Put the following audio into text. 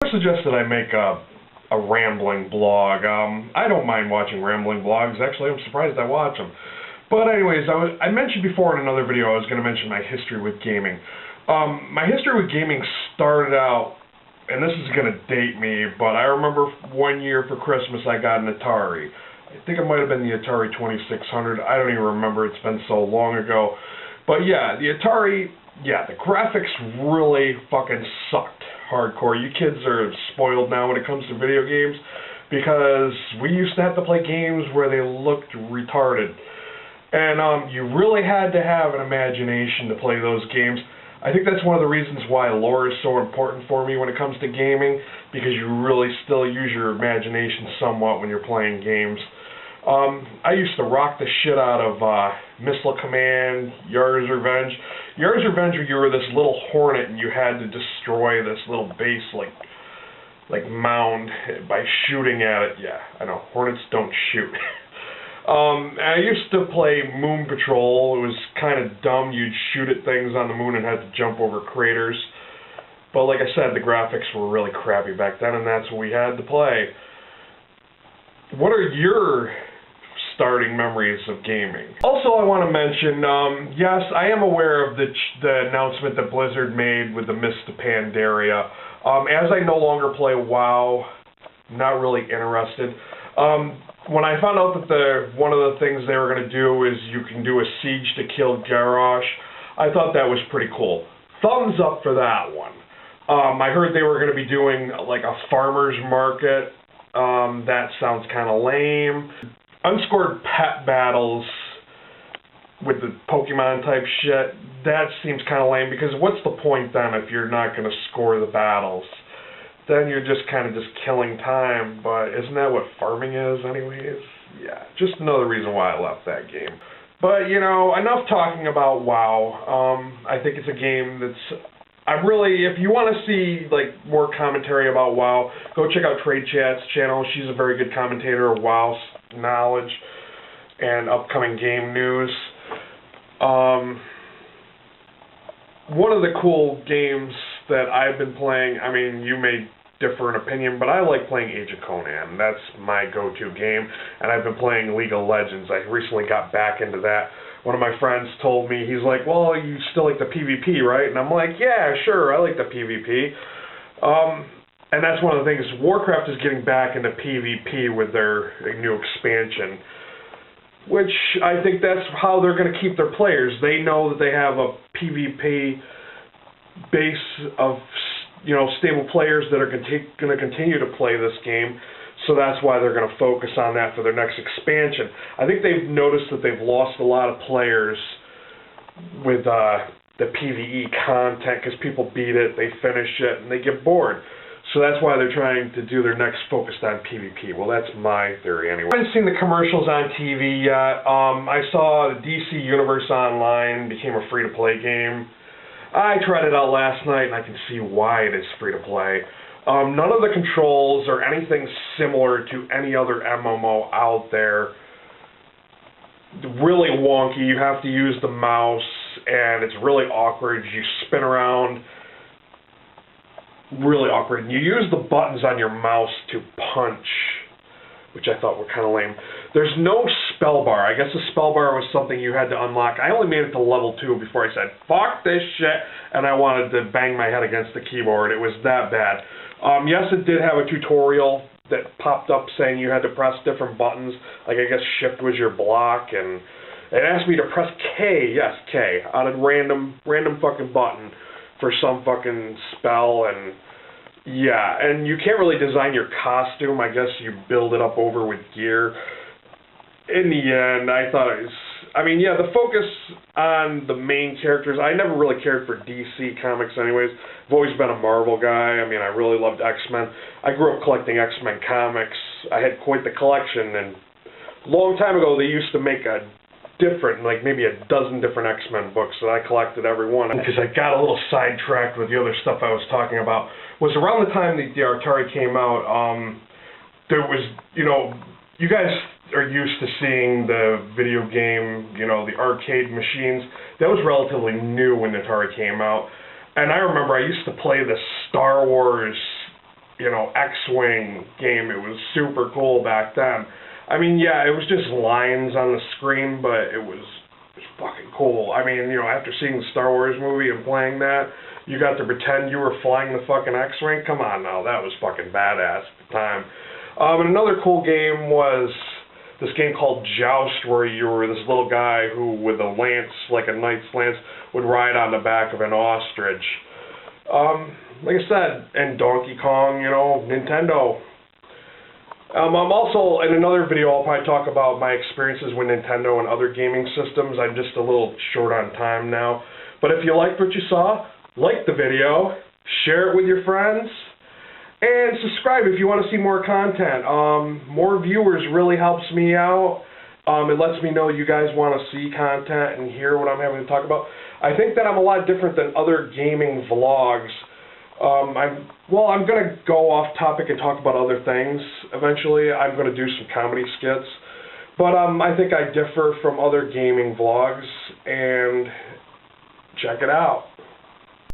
I suggested I make a rambling blog. I don't mind watching rambling blogs. Actually, I'm surprised I watch them. But anyways, I mentioned before in another video I was going to mention my history with gaming. My history with gaming started out, and this is going to date me, but I remember one year for Christmas I got an Atari. I think it might have been the Atari 2600. I don't even remember. It's been so long ago. But yeah, the Atari, yeah, the graphics really fucking sucked hardcore. You kids are spoiled now when it comes to video games because we used to have to play games where they looked retarded. And you really had to have an imagination to play those games. I think that's one of the reasons why lore is so important for me when it comes to gaming, because you really still use your imagination somewhat when you're playing games. I used to rock the shit out of Missile Command, Yar's Revenge. Yar's Revenge, where you were this little hornet and you had to destroy this little base like mound by shooting at it. Yeah, I know, hornets don't shoot. I used to play Moon Patrol. It was kind of dumb. You'd shoot at things on the moon and had to jump over craters. But like I said, the graphics were really crappy back then, and that's what we had to play. What are your starting memories of gaming? Also, I want to mention, yes, I am aware of the announcement that Blizzard made with the Mist of Pandaria. As I no longer play WoW, not really interested. When I found out that one of the things they were going to do is you can do a siege to kill Garrosh, I thought that was pretty cool. Thumbs up for that one. I heard they were going to be doing like a farmer's market. That sounds kind of lame. Unscored pet battles with the Pokemon type shit, that seems kind of lame, because what's the point then if you're not going to score the battles? Then you're just kind of killing time, but isn't that what farming is anyways? Yeah, just another reason why I left that game. But, you know, enough talking about WoW. I think it's a game that's... if you want to see, like, more commentary about WoW, go check out Trade Chat's channel. She's a very good commentator of WoW knowledge and upcoming game news. One of the cool games that I've been playing, I mean, you may differ in opinion, but I like playing Age of Conan. That's my go-to game, and I've been playing League of Legends. I recently got back into that. One of my friends told me, he's like, well, you still like the PvP, right? And I'm like, yeah, sure, I like the PvP. And that's one of the things, Warcraft is getting back into PvP with their new expansion, which I think that's how they're going to keep their players. They know that they have a PvP base of, you know, stable players that are going to continue to play this game, so that's why they're going to focus on that for their next expansion. I think they've noticed that they've lost a lot of players with the PvE content, because people beat it, they finish it, and they get bored. So that's why they're trying to do their next focused on PvP. Well, that's my theory anyway. I haven't seen the commercials on TV yet. I saw DCUniverseonline became a free-to-play game. I tried it out last night, and I can see why it is free-to-play. None of the controls are anything similar to any other MMO out there. Really wonky. You have to use the mouse, and it's really awkward. You spin around. Really awkward. And you use the buttons on your mouse to punch, which I thought were kind of lame. There's no spell bar. I guess the spell bar was something you had to unlock. I only made it to level 2 before I said, fuck this shit, and I wanted to bang my head against the keyboard. It was that bad. Yes, it did have a tutorial that popped up saying you had to press different buttons. Like, I guess shift was your block, and it asked me to press K, yes, K, on a random fucking button for some fucking spell, and yeah, and you can't really design your costume. I guess you build it up over with gear. In the end, I thought it was, I mean, yeah, the focus on the main characters, I never really cared for DC comics anyways. I've always been a Marvel guy. I mean, I really loved X-Men. I grew up collecting X-Men comics. I had quite the collection, and a long time ago they used to make a different, like maybe a dozen different X-Men books, that I collected every one. Because I got a little sidetracked with the other stuff I was talking about. Was around the time that the Atari came out, there was, you know, you guys are used to seeing the video game, you know, the arcade machines. That was relatively new when Atari came out. And I remember I used to play the Star Wars X-Wing game. It was super cool back then. I mean, yeah, it was just lines on the screen, but it was fucking cool. I mean, after seeing the Star Wars movie and playing that, you got to pretend you were flying the fucking X-Wing? Come on now, that was fucking badass at the time. And another cool game was this game called Joust, where you were this little guy who, with a lance, like a knight's lance, would ride on the back of an ostrich. Like I said, and Donkey Kong, Nintendo. I'm also, in another video, I'll probably talk about my experiences with Nintendo and other gaming systems. I'm just a little short on time now. But if you liked what you saw, like the video, share it with your friends, and subscribe if you want to see more content. More viewers really helps me out. It lets me know you guys want to see content and hear what I'm having to talk about. I think that I'm a lot different than other gaming vlogs. I'm going to go off topic and talk about other things eventually. I'm going to do some comedy skits. But I think I differ from other gaming vlogs, and check it out.